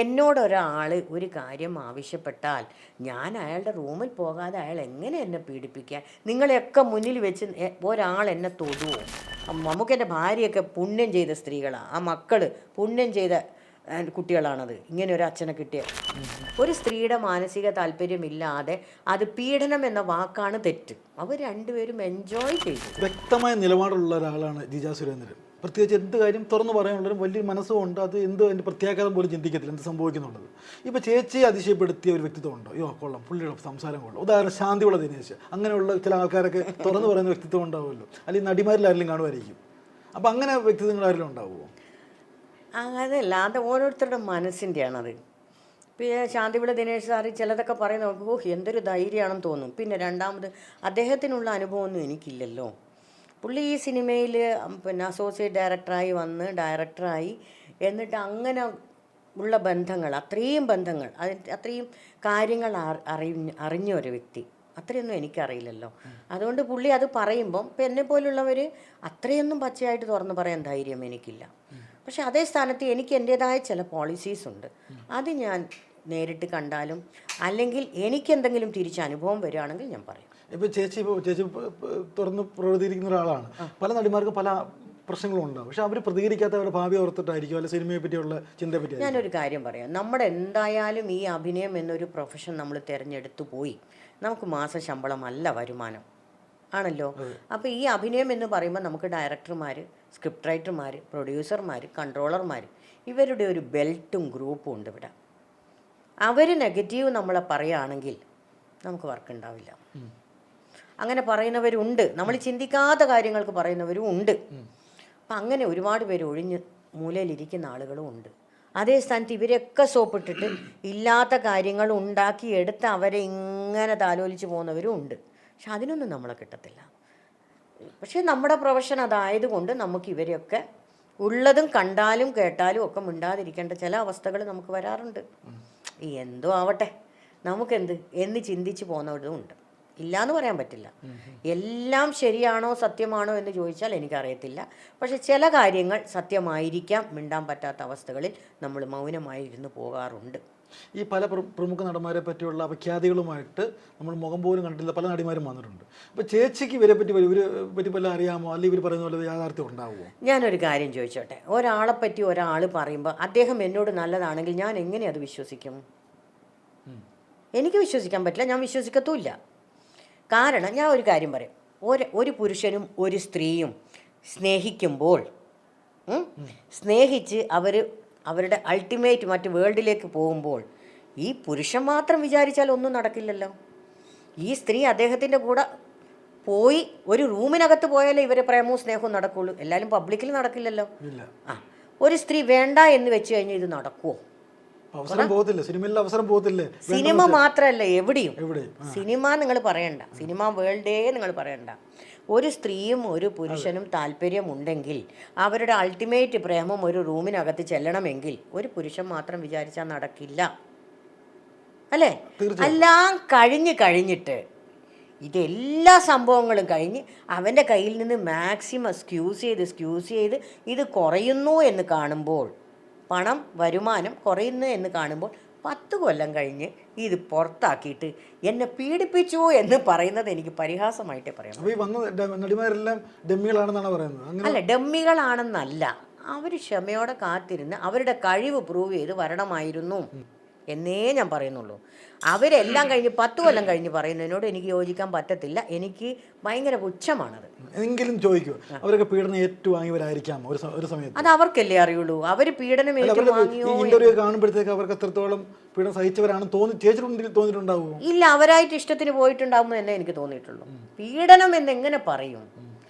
എന്നോടൊരാൾ ഒരു കാര്യം ആവശ്യപ്പെട്ടാൽ ഞാൻ അയാളുടെ റൂമിൽ പോകാതെ അയാൾ എങ്ങനെ എന്നെ പീഡിപ്പിക്കാൻ? നിങ്ങളെയൊക്കെ മുന്നിൽ വെച്ച് ഒരാൾ എന്നെ തൊടുവോ? നമുക്കെൻ്റെ ഭാര്യയൊക്കെ പുണ്യം ചെയ്ത സ്ത്രീകളാണ്, ആ മക്കൾ പുണ്യം ചെയ്ത കുട്ടികളാണത്. ഇങ്ങനെ ഒരു അച്ഛനെ കിട്ടിയ ഒരു സ്ത്രീയുടെ മാനസിക താല്പര്യമില്ലാതെ അത് പീഡനം എന്ന വാക്കാണ് തെറ്റ്. അവർ രണ്ടുപേരും എൻജോയ് ചെയ്തു. വ്യക്തമായ നിലപാടുള്ള ഒരാളാണ് ജിജ സുരേന്ദ്രൻ. പ്രത്യേകിച്ച് എന്ത് കാര്യം തുറന്നു പറയാനുള്ളൊരു വലിയൊരു മനസ്സുകൊണ്ട് അത് എന്ത് അതിൻ്റെ പ്രത്യാഘാതം പോലും ചിന്തിക്കത്തില്ല എന്ത് സംഭവിക്കുന്നുള്ളത്. ഇപ്പോൾ ചേച്ചിയെ അതിശയപ്പെടുത്തിയ ഒരു വ്യക്തിത്വം ഉണ്ടോ? അയ്യോ കൊള്ളാം, പുള്ളിയുടെ സംസാരം കൊള്ളാം. ഉദാഹരണം ശാന്തിയുള്ള ദിനേശ്, അങ്ങനെയുള്ള ചില ആൾക്കാരൊക്കെ തുറന്നു പറയുന്ന വ്യക്തിത്വം ഉണ്ടാവുമല്ലോ, അല്ലെങ്കിൽ നടിമാരിൽ ആരെങ്കിലും കാണുമായിരിക്കും. അപ്പോൾ അങ്ങനെ വ്യക്തിത്വങ്ങൾ ആരെങ്കിലും ഉണ്ടാവുമോ? അതല്ല, അത് ഓരോരുത്തരുടെ മനസ്സിൻ്റെയാണത്. പിന്നെ ശാന്തിവിള ദിനേശ് സാറ് ചിലതൊക്കെ പറയുന്ന നോക്കുമ്പോൾ എന്തൊരു ധൈര്യമാണെന്ന് തോന്നും. പിന്നെ രണ്ടാമത് അദ്ദേഹത്തിനുള്ള അനുഭവമൊന്നും എനിക്കില്ലല്ലോ. പുള്ളി ഈ സിനിമയിൽ പിന്നെ അസോസിയേറ്റ് ഡയറക്ടറായി വന്ന് ഡയറക്ടറായി, എന്നിട്ട് അങ്ങനെ ഉള്ള ബന്ധങ്ങൾ, അത്രയും ബന്ധങ്ങൾ, അത്രയും കാര്യങ്ങൾ അറിഞ്ഞ ഒരു വ്യക്തി, അത്രയൊന്നും എനിക്കറിയില്ലല്ലോ. അതുകൊണ്ട് പുള്ളി അത് പറയുമ്പം ഇപ്പം എന്നെ പോലുള്ളവർ അത്രയൊന്നും പച്ചയായിട്ട് തുറന്ന് പറയാൻ ധൈര്യം എനിക്കില്ല. പക്ഷെ അതേ സ്ഥാനത്ത് എനിക്ക് എൻ്റേതായ ചില പോളിസീസ് ഉണ്ട്. അത് ഞാൻ നേരിട്ട് കണ്ടാലും അല്ലെങ്കിൽ എനിക്കെന്തെങ്കിലും തിരിച്ചനുഭവം വരികയാണെങ്കിൽ ഞാൻ പറയും. ഇപ്പോൾ ചേച്ചി തുറന്ന് പ്രതികരിക്കുന്ന ഒരാളാണ്. പല നടിമാർക്കും പല പ്രശ്നങ്ങളും ഉണ്ടാവും. പക്ഷെ അവർ പ്രതികരിക്കാത്തവരുടെ ഭാവി ഓർത്തിട്ടായിരിക്കും, അല്ലെ സിനിമയെ പറ്റിയുള്ള ചിന്തയെ പറ്റി. ഞാനൊരു കാര്യം പറയാം, നമ്മുടെ എന്തായാലും ഈ അഭിനയം എന്നൊരു പ്രൊഫഷൻ നമ്മൾ തിരഞ്ഞെടുത്തു പോയി. നമുക്ക് മാസ ശമ്പളമല്ല വരുമാനം ആണല്ലോ. അപ്പോൾ ഈ അഭിനയം എന്ന് പറയുമ്പോൾ നമുക്ക് ഡയറക്ടർമാർ, സ്ക്രിപ്റ്റ് റൈറ്റർമാർ, പ്രൊഡ്യൂസർമാർ, കൺട്രോളർമാർ, ഇവരുടെ ഒരു ബെൽറ്റും ഗ്രൂപ്പും ഉണ്ട് ഇവിടെ. അവർ നെഗറ്റീവ് നമ്മളെ പറയുകയാണെങ്കിൽ നമുക്ക് വർക്ക് ഉണ്ടാവില്ല. അങ്ങനെ പറയുന്നവരുണ്ട്, നമ്മൾ ചിന്തിക്കാത്ത കാര്യങ്ങൾക്ക് പറയുന്നവരും ഉണ്ട്. അപ്പം അങ്ങനെ ഒരുപാട് പേര് ഒഴിഞ്ഞ് മൂലയിലിരിക്കുന്ന ആളുകളും ഉണ്ട്. അതേ സ്ഥാനത്ത് ഇവരൊക്കെ സോപ്പിട്ടിട്ട് ഇല്ലാത്ത കാര്യങ്ങൾ ഉണ്ടാക്കിയെടുത്ത് അവരെ ഇങ്ങനെ താലോലിച്ച് പോകുന്നവരും ഉണ്ട്. പക്ഷെ അതിനൊന്നും നമ്മളെ കിട്ടത്തില്ല. പക്ഷേ നമ്മുടെ പ്രൊഫഷൻ അതായതുകൊണ്ട് നമുക്ക് ഇവരെയൊക്കെ ഉള്ളതും കണ്ടാലും കേട്ടാലും ഒക്കെ മിണ്ടാതിരിക്കേണ്ട ചില അവസ്ഥകൾ നമുക്ക് വരാറുണ്ട്. എന്തോ ആവട്ടെ, നമുക്കെന്ത് എന്ന് ചിന്തിച്ച് പോകുന്നവരും ഉണ്ട്. ഇല്ലയെന്ന് പറയാൻ പറ്റില്ല. എല്ലാം ശരിയാണോ സത്യമാണോ എന്ന് ചോദിച്ചാൽ എനിക്കറിയത്തില്ല. പക്ഷെ ചില കാര്യങ്ങൾ സത്യമായിരിക്കാം, മിണ്ടാൻ പറ്റാത്ത അവസ്ഥകളിൽ നമ്മൾ മൗനമായി ഇരുന്ന് പോകാറുണ്ട്. ഈ പല പ്രമുഖ നടന്മാരെ പറ്റിയുള്ള അപഖ്യാതികളുമായിട്ട് നമ്മൾ മുഖം പോലും കണ്ടില്ല പല നടിമാരും വന്നിട്ടുണ്ട്. അപ്പോൾ ചേച്ചിക്ക് ഇവരെ പറ്റി വല്ല അറിയാമോ, അല്ലെങ്കിൽ ഇവർ പറയുന്ന പോലെ യാഥാർത്ഥ്യം ഉണ്ടാവുമോ? ഞാനൊരു കാര്യം ചോദിച്ചോട്ടെ, ഒരാളെപ്പറ്റി ഒരാൾ പറയുമ്പോൾ അദ്ദേഹം എന്നോട് നല്ലതാണെങ്കിൽ ഞാൻ എങ്ങനെ അത് വിശ്വസിക്കും? എനിക്ക് വിശ്വസിക്കാൻ പറ്റില്ല, ഞാൻ വിശ്വസിക്കത്തുമില്ല. കാരണം ഞാൻ ഒരു കാര്യം പറയാം, ഒരു പുരുഷനും ഒരു സ്ത്രീയും സ്നേഹിക്കുമ്പോൾ സ്നേഹിച്ച് അവരുടെ അൾട്ടിമേറ്റ് മറ്റ് വേൾഡിലേക്ക് പോകുമ്പോൾ ഈ പുരുഷൻ മാത്രം വിചാരിച്ചാൽ ഒന്നും നടക്കില്ലല്ലോ. ഈ സ്ത്രീ അദ്ദേഹത്തിൻ്റെ കൂടെ പോയി ഒരു റൂമിനകത്ത് പോയാലേ ഇവരെ പ്രേമവും സ്നേഹവും നടക്കുള്ളൂ. എല്ലാവരും പബ്ലിക്കിൽ നടക്കില്ലല്ലോ. ഒരു സ്ത്രീ വേണ്ട എന്ന് വെച്ച് കഴിഞ്ഞാൽ ഇത് നടക്കുമോ? സിനിമ മാത്രമല്ല, എവിടെയും സിനിമ നിങ്ങൾ പറയണ്ട, സിനിമ വേൾഡേ നിങ്ങൾ പറയണ്ട. ഒരു സ്ത്രീയും ഒരു പുരുഷനും താല്പര്യമുണ്ടെങ്കിൽ അവരുടെ അൾട്ടിമേറ്റ് പ്രേമം ഒരു റൂമിനകത്ത് ചെല്ലണമെങ്കിൽ ഒരു പുരുഷൻ മാത്രം വിചാരിച്ചാൽ നടക്കില്ല, അല്ലേ? എല്ലാം കഴിഞ്ഞിട്ട് ഇതെല്ലാ സംഭവങ്ങളും കഴിഞ്ഞ് അവൻ്റെ കയ്യിൽ നിന്ന് മാക്സിമം സ്ക്യൂസ് ചെയ്ത് ഇത് കുറയുന്നു എന്ന് കാണുമ്പോൾ, പണം വരുമാനം കുറയുന്നു എന്ന് കാണുമ്പോൾ 10 കൊല്ലം കഴിഞ്ഞ് ഇത് പുറത്താക്കിയിട്ട് എന്നെ പീഡിപ്പിച്ചു എന്ന് പറയുന്നത് എനിക്ക് പരിഹാസമായിട്ടേ പറയാം. അല്ല, ഡമ്മികളാണെന്നല്ല, അവർ ക്ഷമയോടെ കാത്തിരുന്ന് അവരുടെ കഴിവ് പ്രൂവ് ചെയ്ത് വരണമായിരുന്നു എന്നേ ഞാൻ പറയുന്നുള്ളൂ. അവരെല്ലാം കഴിഞ്ഞ് 10 കൊല്ലം കഴിഞ്ഞ് പറയുന്നതിനോട് എനിക്ക് യോജിക്കാൻ പറ്റത്തില്ല. എനിക്ക് ഭയങ്കര പുച്ഛമാണത്. എങ്കിലും ചോദിക്കൂ, അവരൊക്കെ പീഡനം ഏറ്റുവാങ്ങിയവരായിരിക്കാം ഒരു സമയത്ത്? അത് അവർക്കല്ലേ അറിയുള്ളൂ. അവർ പീഡനം ഏറ്റുവാങ്ങിയോ കാണുമ്പോഴത്തേക്ക് അവർക്ക് എത്രത്തോളം പീഡനം സഹിച്ചവരാണെന്ന് തോന്നിയിട്ടുണ്ടാവുമോ? ഇല്ല, അവരായിട്ട് ഇഷ്ടത്തിന് പോയിട്ടുണ്ടാവുമെന്ന് തന്നെ എനിക്ക് തോന്നിയിട്ടുള്ളൂ. പീഡനം എന്നെങ്ങനെ പറയും?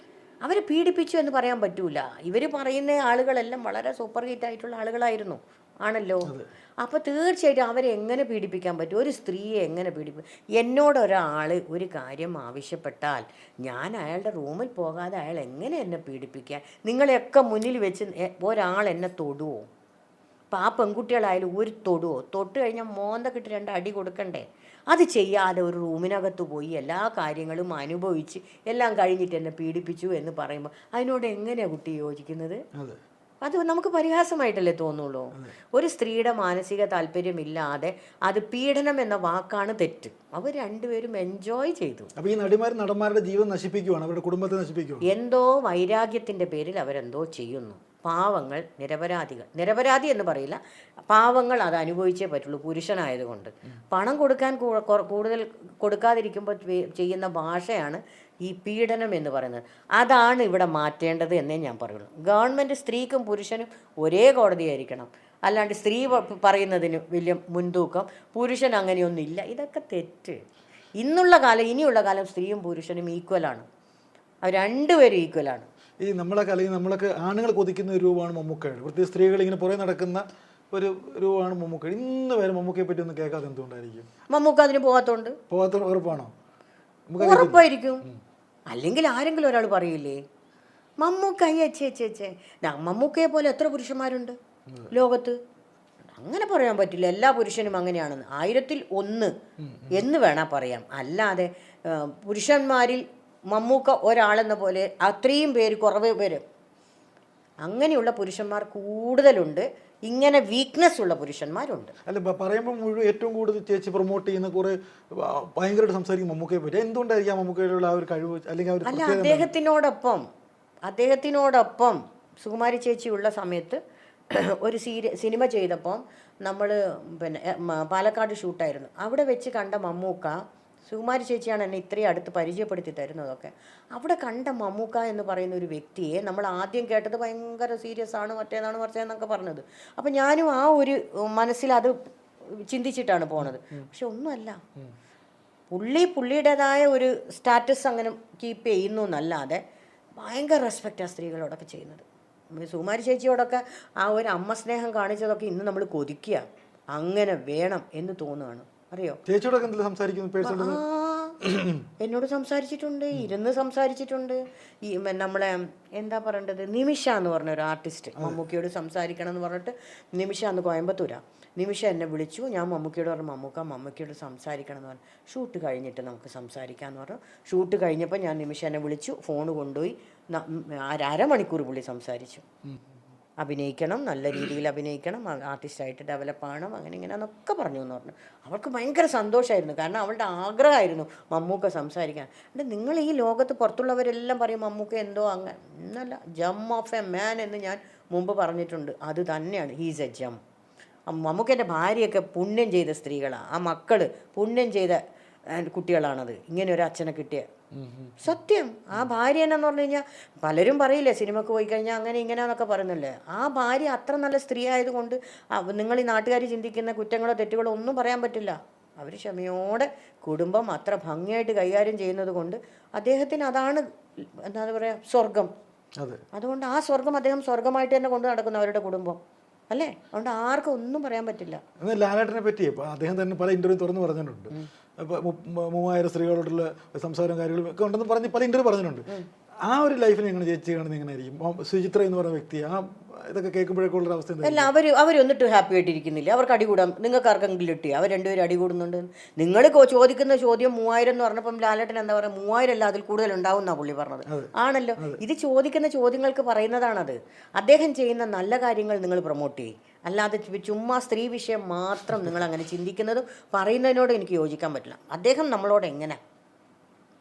അവർ പീഡിപ്പിച്ചു എന്ന് പറയാൻ പറ്റൂല. ഇവർ പറയുന്ന ആളുകളെല്ലാം വളരെ സൂപ്പർ ഹിറ്റ് ആയിട്ടുള്ള ആളുകളായിരുന്നു ആണല്ലോ. അപ്പോൾ തീർച്ചയായിട്ടും അവരെ എങ്ങനെ പീഡിപ്പിക്കാൻ പറ്റും? ഒരു സ്ത്രീയെ എങ്ങനെ പീഡിപ്പിക്കും? എന്നോടൊരാൾ ഒരു കാര്യം ആവശ്യപ്പെട്ടാൽ ഞാൻ അയാളുടെ റൂമിൽ പോകാതെ അയാൾ എങ്ങനെ എന്നെ പീഡിപ്പിക്കാൻ? നിങ്ങളെയൊക്കെ മുന്നിൽ വെച്ച് ഒരാൾ എന്നെ തൊടുവോ? അപ്പോൾ ആ പെൺകുട്ടികളായാലും ഒരു തൊടുവോ? തൊട്ട് കഴിഞ്ഞാൽ മോന്തക്കിട്ട് 2 അടി കൊടുക്കണ്ടേ? അത് ചെയ്യാതെ ഒരു റൂമിനകത്ത് പോയി എല്ലാ കാര്യങ്ങളും അനുഭവിച്ച് എല്ലാം കഴിഞ്ഞിട്ട് എന്നെ പീഡിപ്പിച്ചു എന്ന് പറയുമ്പോൾ അതിനോട് എങ്ങനെയാണ് കുട്ടി യോജിക്കുന്നത്? അത് നമുക്ക് പരിഹാസമായിട്ടല്ലേ തോന്നുള്ളൂ. ഒരു സ്ത്രീയുടെ മാനസിക താല്പര്യമില്ലാതെ അത് പീഡനം എന്ന വാക്കാണ് തെറ്റ്. അവർ രണ്ടുപേരും എൻജോയ് ചെയ്തു. അപ്പോൾ ഈ നടന്മാരുടെ ജീവിതം നശിപ്പിക്കുകയാണ്, അവരുടെ കുടുംബത്തെ നശിപ്പിക്കുകയാണ്. എന്തോ വൈരാഗ്യത്തിൻ്റെ പേരിൽ അവരെന്തോ ചെയ്യുന്നു. പാവങ്ങൾ, നിരപരാധി എന്ന് പറയില്ല, പാവങ്ങൾ അത് അനുഭവിച്ചേ പറ്റുള്ളൂ പുരുഷനായതുകൊണ്ട്. പണം കൊടുക്കാൻ കൂടുതൽ കൊടുക്കാതിരിക്കുമ്പോൾ ചെയ്യുന്ന ഭാഷയാണ് ഈ പീഡനം എന്ന് പറയുന്നത്. അതാണ് ഇവിടെ മാറ്റേണ്ടത് എന്നേ ഞാൻ പറയുള്ളൂ. ഗവൺമെൻറ് സ്ത്രീക്കും പുരുഷനും ഒരേ കോടതിയായിരിക്കണം. അല്ലാണ്ട് സ്ത്രീ പറയുന്നതിന് വലിയ മുൻതൂക്കം, പുരുഷൻ അങ്ങനെയൊന്നുമില്ല. ഇതൊക്കെ തെറ്റ്. ഇനിയുള്ള കാലം സ്ത്രീയും പുരുഷനും ഈക്വലാണ്. അവർ രണ്ടുപേരും ഈക്വലാണ്. ഈ നമ്മളെ കലയിൽ നമ്മളൊക്കെ ആണുങ്ങൾ കൊതിക്കുന്ന ഒരു രൂപമാണ് മമ്മൂക്കയുടെ. പ്രത്യേകിച്ച് സ്ത്രീകൾ ഇങ്ങനെ പുറകെ നടക്കുന്ന ഒരു രൂപമാണ് മമ്മൂക്ക. ഇന്ന് വരെ മമ്മൂക്കയെ പറ്റി ഒന്നും കേൾക്കാതെ എന്തുകൊണ്ടായിരിക്കും? മമ്മൂക്ക അതിന് പോകാത്ത ഉറപ്പാണോ? ഉറപ്പായിരിക്കും. അല്ലെങ്കിൽ ആരെങ്കിലും ഒരാൾ പറയില്ലേ മമ്മൂക്ക മമ്മൂക്കയെ പോലെ എത്ര പുരുഷന്മാരുണ്ട് ലോകത്ത്? അങ്ങനെ പറയാൻ പറ്റില്ല എല്ലാ പുരുഷനും അങ്ങനെയാണെന്ന്. 1000-1 എന്ന് വേണം പറയാം. അല്ലാതെ പുരുഷന്മാരിൽ മമ്മൂക്ക ഒരാളെന്ന പോലെ അത്രയും പേര് കുറവ് പേര് അങ്ങനെയുള്ള പുരുഷന്മാർ കൂടുതലുണ്ട്. ഇങ്ങനെ വീക്ക്നെസ് ഉള്ള പുരുഷന്മാരുണ്ട്. അല്ല, പറയുമ്പോൾ മുഴുവൻ ഏറ്റവും കൂടുതൽ ചേച്ചി പ്രൊമോട്ട് ചെയ്യുന്ന കുറേ ഭയങ്കരമായിട്ട് സംസാരിക്കും മമ്മൂക്കയെ പറ്റി. എന്തുകൊണ്ടായിരിക്കും മമ്മൂക്കയുടെ ആ ഒരു കഴിവ്? അല്ലെങ്കിൽ അദ്ദേഹത്തിനോടൊപ്പം സുകുമാരി ചേച്ചി ഉള്ള സമയത്ത് ഒരു സിനിമ ചെയ്തപ്പം നമ്മൾ പാലക്കാട് ഷൂട്ടായിരുന്നു. അവിടെ വെച്ച് കണ്ട മമ്മൂക്ക, സുകുമാരി ചേച്ചിയാണ് എന്നെ ഇത്രയും അടുത്ത് പരിചയപ്പെടുത്തി തരുന്നതൊക്കെ. അവിടെ കണ്ട മമ്മൂക്ക എന്ന് പറയുന്ന ഒരു വ്യക്തിയെ നമ്മൾ ആദ്യം കേട്ടത് ഭയങ്കര സീരിയസ് ആണ്, മറ്റേന്നൊക്കെ പറഞ്ഞത്. അപ്പം ഞാനും ആ ഒരു മനസ്സിൽ അത് ചിന്തിച്ചിട്ടാണ് പോണത്. പക്ഷെ ഒന്നുമല്ല, പുള്ളിയുടേതായ ഒരു സ്റ്റാറ്റസ് അങ്ങനെ കീപ്പ് ചെയ്യുന്നു എന്നല്ലാതെ ഭയങ്കര റെസ്പെക്റ്റ് ആ സ്ത്രീകളോടൊക്കെ ചെയ്യുന്നത്. സുകുമാരി ചേച്ചിയോടൊക്കെ ആ ഒരു അമ്മ സ്നേഹം കാണിച്ചതൊക്കെ ഇന്ന് നമ്മൾ കൊതിക്കുക. അങ്ങനെ വേണം എന്ന് തോന്നുകയാണ്. അറിയോ? ചേച്ചിയോടൊക്കെ എന്തെങ്കിലും സംസാരിക്കുന്നു? എന്നോട് സംസാരിച്ചിട്ടുണ്ട്, ഇരുന്ന് സംസാരിച്ചിട്ടുണ്ട്. ഈ നമ്മളെ എന്താ പറയേണ്ടത്, നിമിഷ എന്ന് പറഞ്ഞ ഒരു ആർട്ടിസ്റ്റ് മമ്മൂക്കയോട് സംസാരിക്കണം എന്ന് പറഞ്ഞിട്ട്, നിമിഷ അന്ന് കോയമ്പത്തൂരാണ്. നിമിഷ എന്നെ വിളിച്ചു. ഞാൻ മമ്മൂക്കയോട് പറഞ്ഞു, മമ്മൂക്കയോട് സംസാരിക്കണം എന്ന് പറഞ്ഞു. ഷൂട്ട് കഴിഞ്ഞിട്ട് നമുക്ക് സംസാരിക്കാമെന്ന് പറഞ്ഞു. ഷൂട്ട് കഴിഞ്ഞപ്പോൾ ഞാൻ നിമിഷ എന്നെ വിളിച്ചു, ഫോൺ കൊണ്ടുപോയി. 1/2 മണിക്കൂർ പുള്ളി സംസാരിച്ചു. അഭിനയിക്കണം, നല്ല രീതിയിൽ അഭിനയിക്കണം, ആർട്ടിസ്റ്റായിട്ട് ഡെവലപ്പ് ആവണം, അങ്ങനെ ഇങ്ങനെയെന്നൊക്കെ പറഞ്ഞു എന്ന് പറഞ്ഞു. അവൾക്ക് ഭയങ്കര സന്തോഷമായിരുന്നു. കാരണം അവളുടെ ആഗ്രഹമായിരുന്നു മമ്മൂക്ക സംസാരിക്കാൻ. എന്നിട്ട് നിങ്ങൾ ഈ ലോകത്ത് പുറത്തുള്ളവരെല്ലാം പറയും മമ്മൂക്ക എന്തോ അങ്ങനെ എന്നല്ല, ജം ഓഫ് എ മാൻ എന്ന് ഞാൻ മുമ്പ് പറഞ്ഞിട്ടുണ്ട്. അത് തന്നെയാണ്, ഹീസ് എ ജം. മമ്മൂക്കൻ്റെ ഭാര്യയൊക്കെ പുണ്യം ചെയ്ത സ്ത്രീകളാണ്. ആ മക്കൾ പുണ്യം ചെയ്ത കുട്ടികളാണത്, ഇങ്ങനെ ഒരു അച്ഛനെ കിട്ടിയ. സത്യം. ആ ഭാര്യ എന്നു പറഞ്ഞു കഴിഞ്ഞാൽ പലരും പറയില്ലേ സിനിമക്ക് പോയി കഴിഞ്ഞാൽ അങ്ങനെ ഇങ്ങനെയാന്നൊക്കെ പറയുന്നില്ലേ. ആ ഭാര്യ അത്ര നല്ല സ്ത്രീ ആയതുകൊണ്ട് നിങ്ങൾ ഈ നാട്ടുകാർ ചിന്തിക്കുന്ന കുറ്റങ്ങളോ തെറ്റുകളോ ഒന്നും പറയാൻ പറ്റില്ല. അവർ ക്ഷമയോടെ കുടുംബം അത്ര ഭംഗിയായിട്ട് കൈകാര്യം ചെയ്യുന്നത് കൊണ്ട് അദ്ദേഹത്തിന് അതാണ് എന്താ പറയുക, സ്വർഗം. അതുകൊണ്ട് ആ സ്വർഗം അദ്ദേഹം സ്വർഗമായിട്ട് തന്നെ കൊണ്ട് നടക്കുന്നു അവരുടെ കുടുംബം, അല്ലേ? അതുകൊണ്ട് ആർക്കും ഒന്നും പറയാൻ പറ്റില്ല. ലാലേട്ടനെ പറ്റി അദ്ദേഹം തന്നെ പല ഇന്റർവ്യൂ തുറന്ന് പറഞ്ഞിട്ടുണ്ട്. 3000 സ്ത്രീകളോടുള്ള സംസാരവും കാര്യങ്ങളും ഒക്കെ ഉണ്ടെന്ന് പറഞ്ഞ് പല ഇന്റർവ്യൂ പറഞ്ഞിട്ടുണ്ട്. ആ ഒരു ലൈഫിനെ എങ്ങനെ ചേച്ചി കാണുന്നത്? എങ്ങനെയായിരിക്കും സുചിത്ര എന്ന് പറയുന്ന വ്യക്തി? ഇതൊക്കെ കേൾക്കുമ്പോഴേക്കും ഉള്ള അവസ്ഥ അല്ല, അവരൊന്നിട്ട് ഹാപ്പി ആയിട്ടിരിക്കുന്നില്ല. അവർക്ക് അടികൂടാം. നിങ്ങൾക്ക് ആർക്കെങ്കിലും കിട്ടി? അവർ രണ്ടുപേരും അടികൂടുന്നുണ്ട്. നിങ്ങൾ ചോദിക്കുന്ന ചോദ്യം 3000 എന്ന് പറഞ്ഞപ്പം ലാലേട്ടൻ എന്താ പറയുക, 3000 അല്ല അതിൽ കൂടുതൽ ഉണ്ടാവും എന്നാണ് പുള്ളി പറഞ്ഞത്. ആണല്ലോ, ഇത് ചോദിക്കുന്ന ചോദ്യങ്ങൾക്ക് പറയുന്നതാണത്. അദ്ദേഹം ചെയ്യുന്ന നല്ല കാര്യങ്ങൾ നിങ്ങൾ പ്രൊമോട്ട് ചെയ്യും. അല്ലാതെ ചുമ്മാ സ്ത്രീ വിഷയം മാത്രം നിങ്ങൾ അങ്ങനെ ചിന്തിക്കുന്നതും പറയുന്നതിനോട് എനിക്ക് യോജിക്കാൻ പറ്റില്ല. അദ്ദേഹം നമ്മളോട് എങ്ങനെ,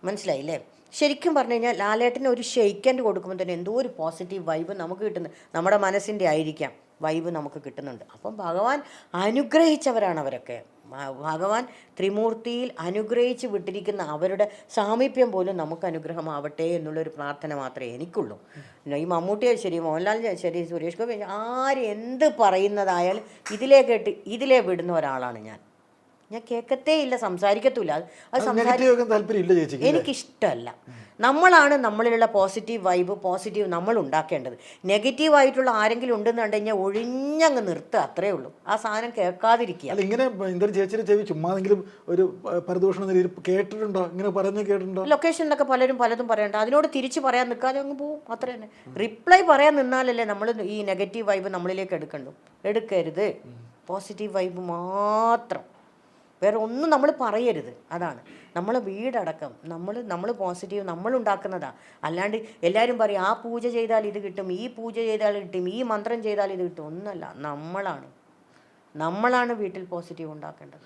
മനസ്സിലായില്ലേ? ശരിക്കും പറഞ്ഞു കഴിഞ്ഞാൽ ലാലേട്ടന് ഒരു ഷെയ്ക്കൻഡ് കൊടുക്കുമ്പോൾ തന്നെ എന്തോ ഒരു പോസിറ്റീവ് വൈബ് നമുക്ക് കിട്ടുന്നത്. നമ്മുടെ മനസ്സിൻ്റെ ആയിരിക്കാം വൈബ് നമുക്ക് കിട്ടുന്നുണ്ട്. അപ്പം ഭഗവാൻ അനുഗ്രഹിച്ചവരാണ് അവരൊക്കെ. ഭഗവാൻ ത്രിമൂർത്തിയിൽ അനുഗ്രഹിച്ച് വിട്ടിരിക്കുന്ന അവരുടെ സാമീപ്യം പോലും നമുക്ക് അനുഗ്രഹമാവട്ടെ എന്നുള്ളൊരു പ്രാർത്ഥന മാത്രമേ എനിക്കുള്ളൂ. ഈ മമ്മൂട്ടിയെ ശരി, മോഹൻലാലിനെ ശരി, സുരേഷ് ഗോപി, ആര് എന്ത് പറയുന്നതായാലും ഇതിലേ വിടുന്ന ഒരാളാണ് ഞാൻ കേൾക്കത്തേ ഇല്ല, സംസാരിക്കത്തുമില്ല. എനിക്കിഷ്ടമല്ല. നമ്മളാണ് നമ്മളിലുള്ള പോസിറ്റീവ് വൈബ് നമ്മൾ ഉണ്ടാക്കേണ്ടത്. നെഗറ്റീവായിട്ടുള്ള ആരെങ്കിലും ഉണ്ടെന്ന് കണ്ടു കഴിഞ്ഞാൽ ഒഴിഞ്ഞങ്ങ് നിർത്തുക, അത്രേ ഉള്ളൂ. ആ സാധനം കേൾക്കാതിരിക്കുക. ഇങ്ങനെ ചേച്ചിയുടെ ചെവി ചുമ്മാതെങ്കിലും ഒരു പരദൂഷണം കേട്ടിട്ടുണ്ടോ? ഇങ്ങനെ പറഞ്ഞു കേട്ടിട്ടുണ്ടോ? ലൊക്കേഷനിലൊക്കെ പലരും പലതും പറയണ്ട. അതിനോട് തിരിച്ച് പറയാൻ നിൽക്കാതെ അങ്ങ് പോവും, അത്ര തന്നെ. റിപ്ലൈ പറയാൻ നിന്നാലല്ലേ നമ്മൾ ഈ നെഗറ്റീവ് വൈബ് നമ്മളിലേക്ക് എടുക്കരുത്. പോസിറ്റീവ് വൈബ് മാത്രം വേറെ ഒന്നും നമ്മൾ പറയരുത്. അതാണ് നമ്മളെ വീടടക്കം നമ്മൾ പോസിറ്റീവ് നമ്മൾ ഉണ്ടാക്കുന്നതാണ്. അല്ലാണ്ട് എല്ലാവരും പറയും ആ പൂജ ചെയ്താൽ ഇത് കിട്ടും, ഈ പൂജ ചെയ്താൽ കിട്ടും, ഈ മന്ത്രം ചെയ്താൽ ഇത് കിട്ടും. ഒന്നല്ല, നമ്മളാണ് വീട്ടിൽ പോസിറ്റീവ് ഉണ്ടാക്കേണ്ടത്.